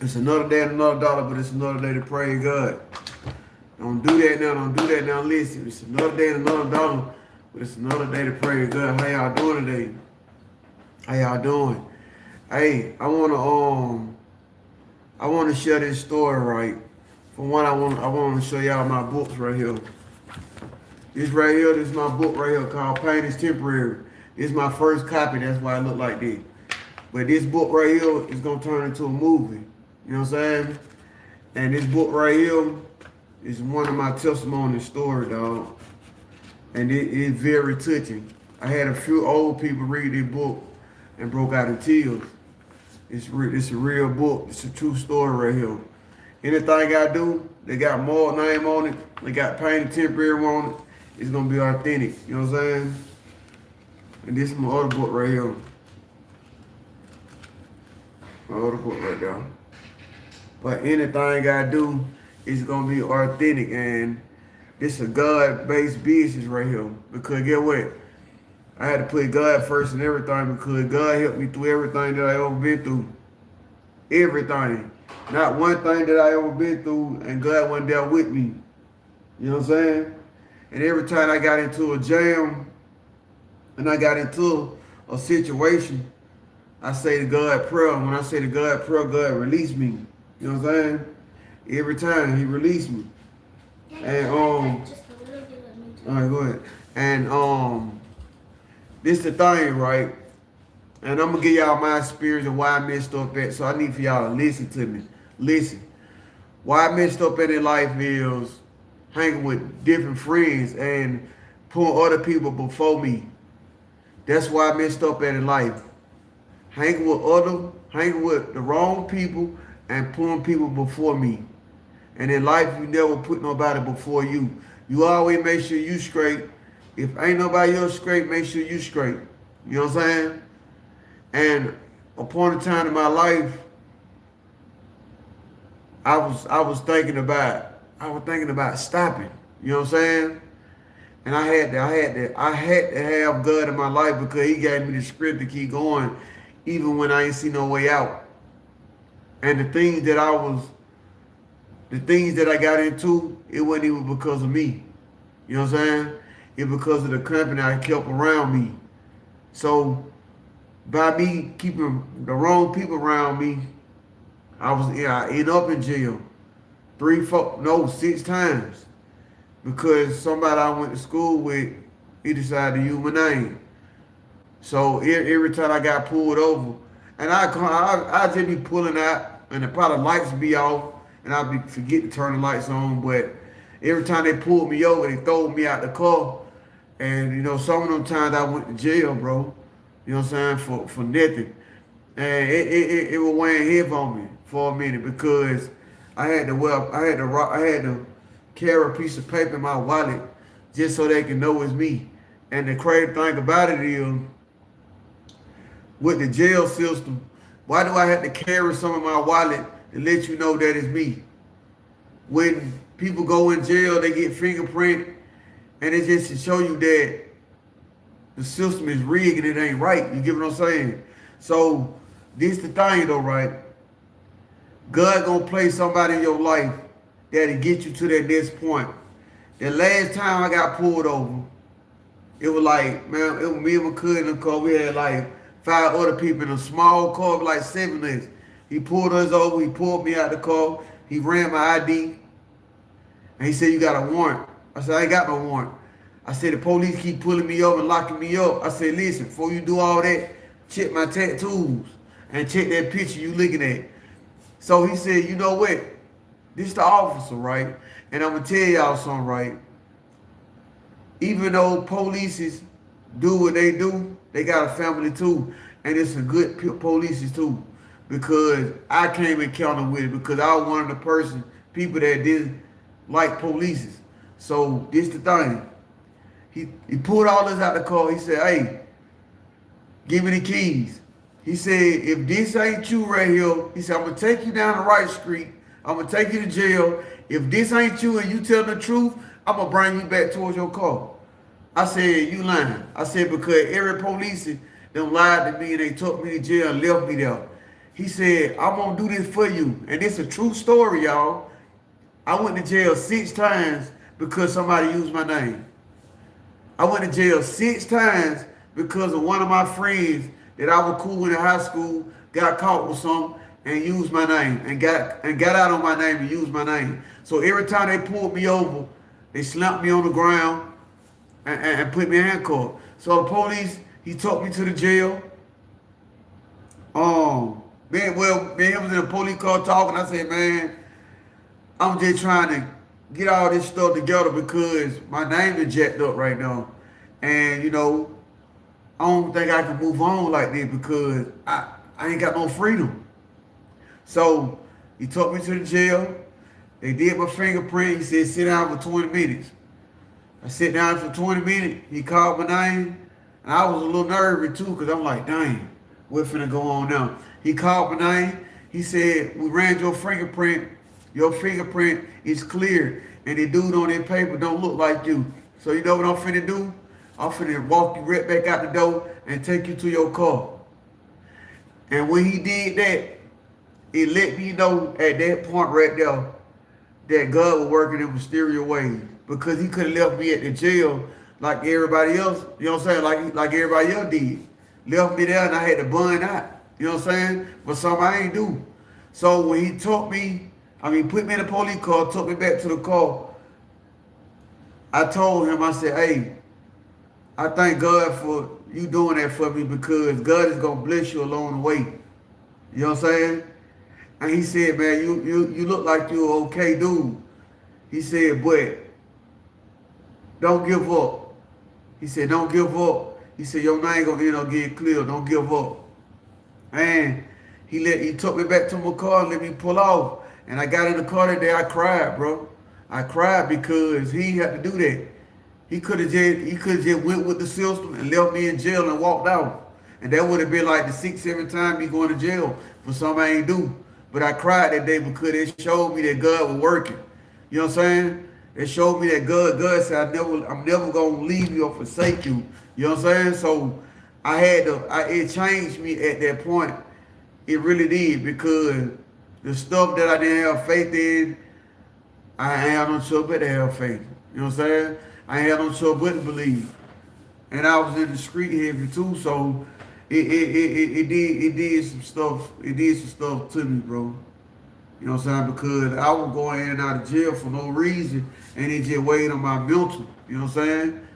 It's another day and another dollar, but it's another day to praise God. Don't do that now. Don't do that now. Listen, it's another day and another dollar, but it's another day to praise God. How y'all doing today? How y'all doing? Hey, I wanna share this story, right? For one, I wanna show y'all my books right here. This is my book right here called Pain is Temporary. This is my first copy, that's why I look like this. But this book right here is gonna turn into a movie. You know what I'm saying? And this book right here is one of my testimony story, dog. And it is very touching. I had a few old people read this book and broke out in tears. It's a real book. It's a true story right here. Anything I do, they got more name on it. They got Pain and Temporary on it. It's gonna be authentic. You know what I'm saying? And this is my other book right here. My other book right there. But anything I do is gonna be authentic, and this is a God-based business right here. Because get what? I had to put God first in everything because God helped me through everything that I ever been through. Everything. Not one thing that I ever been through and God wasn't there with me. You know what I'm saying? And every time I got into a jam and I got into a situation, I say to God prayer. And when I say to God prayer, God release me. You know what I'm saying? Every time He released me. And all right, go ahead. And this the thing, right? And I'm gonna give y'all my experience and why I messed up at. So I need for y'all to listen to me. Listen. Why I messed up at in life is hanging with different friends and putting other people before me. That's why I messed up at in life. Hanging with the wrong people and putting people before me. And in life, you never put nobody before you. You always make sure you straight. If ain't nobody else straight, make sure you straight. You know what I'm saying? And upon a time in my life, I was thinking about stopping. You know what I'm saying? And I had to have God in my life because He gave me the script to keep going, even when I ain't see no way out. And the things that I got into, it wasn't even because of me. You know what I'm saying? It because of the company I kept around me. So by me keeping the wrong people around me, I ended up in jail 6 times because somebody I went to school with, he decided to use my name. So every time I got pulled over, and I just be pulling out, and the probably lights be off, and I be forget to turn the lights on. But every time they pulled me over, they throw me out the car, and some of them times I went to jail, bro. You know what I'm saying, for nothing, and it was weighing heavy on me for a minute because I had to carry a piece of paper in my wallet just so they can know it's me. And the crazy thing about it is, with the jail system, why do I have to carry some of my wallet to let you know that it's me? When people go in jail, they get fingerprint, and it's just to show you that the system is rigged and it ain't right. You get what I'm saying? So this the thing though, right? God gonna place somebody in your life that'll get you to that next point. The last time I got pulled over, it was like, man, it was me and my cousin in the car. We had like 5 other people in a small car, like 7 of us. He pulled us over. He pulled me out the car. He ran my ID. And he said, you got a warrant. I said, I ain't got no warrant. I said, the police keep pulling me over and locking me up. I said, listen, before you do all that, check my tattoos and check that picture you looking at. So he said, you know what? This the officer, right? And I'm going to tell y'all something, right? Even though police do what they do, they got a family too. And it's a good police too. Because I came encounter with it because I was one of the people that didn't like police. So this the thing. He pulled all this out the car. He said, hey, give me the keys. He said, if this ain't you right here, he said, I'm going to take you down the right street. I'm going to take you to jail. If this ain't you and you tell the truth, I'm going to bring you back towards your car. I said, you lying. I said, because every police, them lied to me and they took me to jail and left me there. He said, I'm gonna do this for you. And it's a true story, y'all. I went to jail 6 times because somebody used my name. I went to jail 6 times because of one of my friends that I was cool with in high school got caught with something and used my name and got out on my name and used my name. So every time they pulled me over, they slapped me on the ground and put me in handcuffs. So the police, he took me to the jail. Man, I was in a police car talking. I said, man, I'm just trying to get all this stuff together because my name is jacked up right now. And, I don't think I can move on like this because I ain't got no freedom. So he took me to the jail. They did my fingerprint. He said, sit down for 20 minutes. I sit down for 20 minutes. He called my name. And I was a little nervous too because I'm like, dang, what's finna go on now? He called my name. He said, we ran your fingerprint. Your fingerprint is clear. And the dude on that paper don't look like you. So you know what I'm finna do? I'm finna walk you right back out the door and take you to your car. And when he did that, it let me know at that point right there that God was working in mysterious ways. Because he could have left me at the jail like everybody else, you know what I'm saying? Like everybody else did. Left me there and I had to bun out. You know what I'm saying? But something I ain't do. So when he put me in a police car, took me back to the car, I told him, I said, hey, I thank God for you doing that for me because God is going to bless you along the way. You know what I'm saying? And he said, man, you look like you're an okay dude. He said, but don't give up. He said, don't give up. He said, your name going to end up getting clear. Don't give up. And he took me back to my car and let me pull off. And I got in the car that day, I cried, bro. I cried because he had to do that. He could have just went with the system and left me in jail and walked out. And that would have been like the 6th, 7th time me going to jail for something I ain't do. But I cried that day because it showed me that God was working. You know what I'm saying? It showed me that God said, I'm never gonna leave you or forsake you. You know what I'm saying? So it changed me at that point. It really did because the stuff that I didn't have faith in, I ain't had no choice but to have faith. You know what I'm saying? I ain't had no choice but to believe. And I was in the street heavy too, so it did some stuff. It did some stuff to me, bro. You know what I'm saying? Because I was going in and out of jail for no reason, and it just weighed on my mental. You know what I'm saying?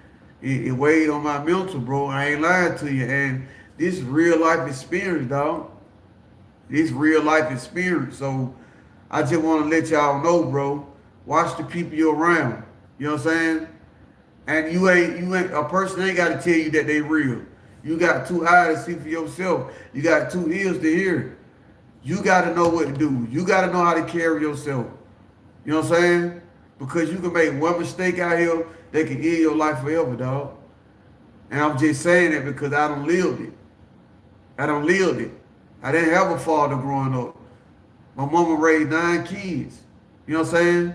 It weighed on my mental, bro. I ain't lying to you. And this is real life experience, dog. This real life experience. So I just want to let y'all know, bro. Watch the people you're around. You know what I'm saying? And you ain't a person ain't got to tell you that they real. You got 2 eyes to see for yourself. You got 2 ears to hear. You got to know what to do. You got to know how to carry yourself. You know what I'm saying? Because you can make one mistake out here that can end your life forever, dog. And I'm just saying that because I don't live it. I don't live it. I didn't have a father growing up. My mama raised 9 kids. You know what I'm saying?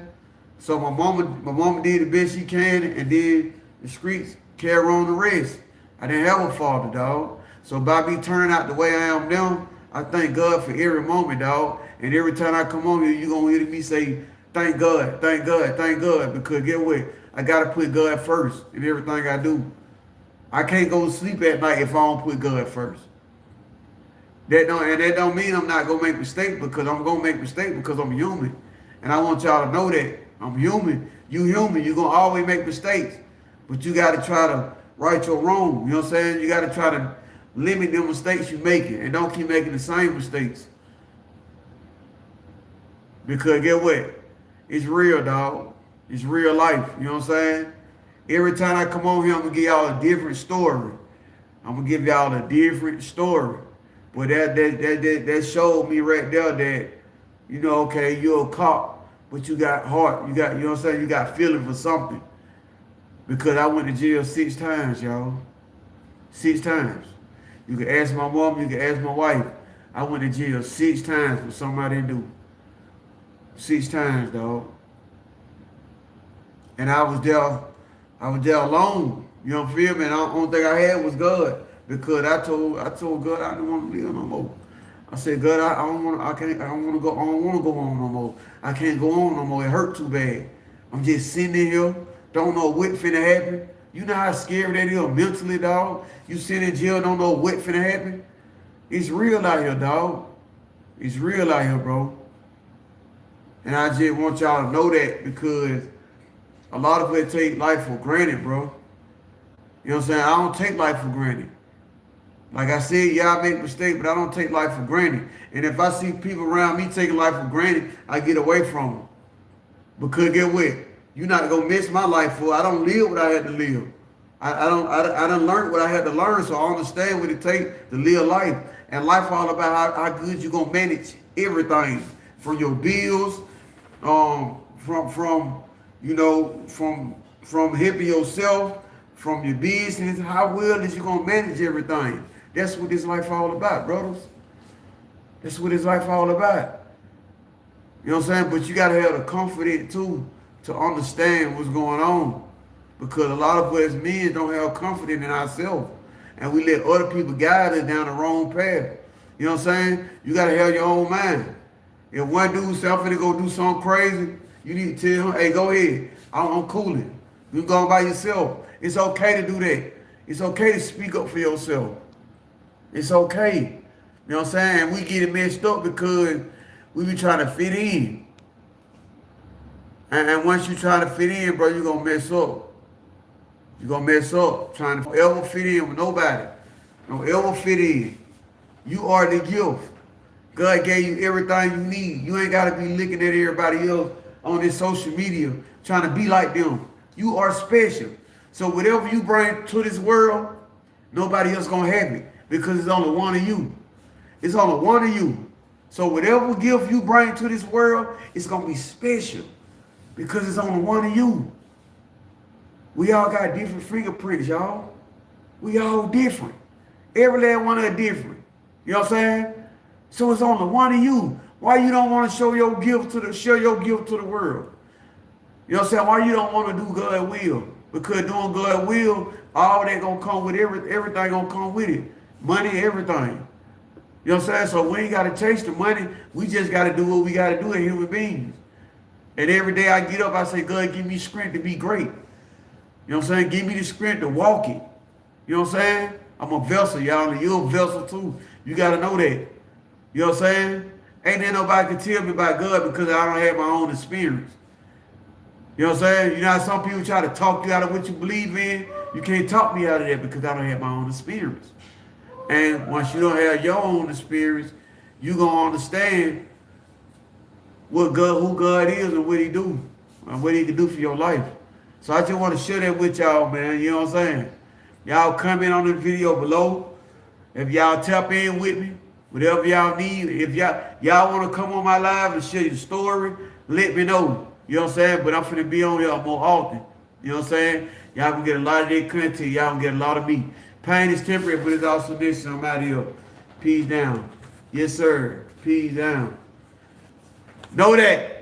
So my mama did the best she can, and then the streets carry on the rest. I didn't have a father, dog. So by me turning out the way I am now, I thank God for every moment, dog. And every time I come on here, you're going to hear me say, thank God, thank God, thank God. Because get what? I got to put God first in everything I do. I can't go to sleep at night if I don't put God first. That don't mean I'm not going to make mistakes, because I'm going to make mistakes because I'm human. And I want y'all to know that. I'm human. You human. You're going to always make mistakes. But you got to try to right your wrong. You know what I'm saying? You got to try to limit the mistakes you're making and don't keep making the same mistakes. Because get what? It's real, dog. It's real life. You know what I'm saying? Every time I come on here, I'm going to give y'all a different story. I'm going to give y'all a different story. But that showed me right there that, okay, you're a cop, but you got heart. You got, you know what I'm saying? You got feeling for something. Because I went to jail 6 times, y'all. 6 times. You can ask my mom, you can ask my wife. I went to jail 6 times for something I didn't do. 6 times, dog. And I was there alone. You know what I feel me? And the only thing I had was God. Because I told God I didn't want to live no more. I said, God, I don't want, I can't, I don't want to go, I don't want to go on no more. I can't go on no more. It hurt too bad. I'm just sitting in here, don't know what finna happen. You know how scary that is mentally, dog. You sit in jail, don't know what finna happen. It's real out here, dog. It's real out here, bro. And I just want y'all to know that because a lot of us take life for granted, bro. You know what I'm saying? I don't take life for granted. Like I said, yeah, I make mistakes, but I don't take life for granted. And if I see people around me taking life for granted, I get away from them. Because get what? You're not gonna miss my life for. I don't live what I had to live. I done learned what I had to learn, so I understand what it takes to live life. And life all about how good you gonna manage everything. From your bills, from you know, from helping yourself, from your business, how well is you gonna manage everything? That's what this life all about, brothers. That's what this life all about. You know what I'm saying? But you gotta have the confidence too to understand what's going on. Because a lot of us men don't have confidence in ourselves. And we let other people guide us down the wrong path. You know what I'm saying? You gotta have your own mind. If one dude say, I'm finna go do something crazy, you need to tell him, hey, go ahead. I'm cooling. You can go on by yourself. It's okay to do that. It's okay to speak up for yourself. It's okay. You know what I'm saying? We get it messed up because we be trying to fit in. And once you try to fit in, bro, you're going to mess up. You're going to mess up trying to ever fit in with nobody. Don't ever fit in. You are the gift. God gave you everything you need. You ain't got to be looking at everybody else on this social media trying to be like them. You are special. So whatever you bring to this world, nobody else going to have it because it's only one of you. It's only one of you. So whatever gift you bring to this world, it's going to be special because it's only one of you. We all got different fingerprints, y'all. We all different. Every last one of us different. You know what I'm saying? So it's only one of you. Why you don't want to show your gift to the world? You know what I'm saying? Why you don't want to do God's will? Because doing God's will, all that gonna come with everything gonna come with it. Money, everything. You know what I'm saying? So we ain't gotta chase the money. We just gotta do what we gotta do as human beings. And every day I get up, I say, God, give me strength to be great. You know what I'm saying? Give me the strength to walk it. You know what I'm saying? I'm a vessel, y'all. And you're a vessel too. You gotta know that. You know what I'm saying? Ain't there nobody can tell me about God because I don't have my own experience. You know what I'm saying? You know how some people try to talk you out of what you believe in? You can't talk me out of that because I don't have my own experience. And once you don't have your own experience, you gonna understand what God, who God is and what he do, and what he can do for your life. So I just want to share that with y'all, man. You know what I'm saying? Y'all comment on the video below. If y'all tap in with me, whatever y'all need, if y'all want to come on my live and share your story, let me know. You know what I'm saying? But I'm finna be on here more often. You know what I'm saying? Y'all can get a lot of that content. Y'all can get a lot of me. Pain is temporary, but it's also this. I'm out of here. Peace down. Yes, sir. Peace down. Know that.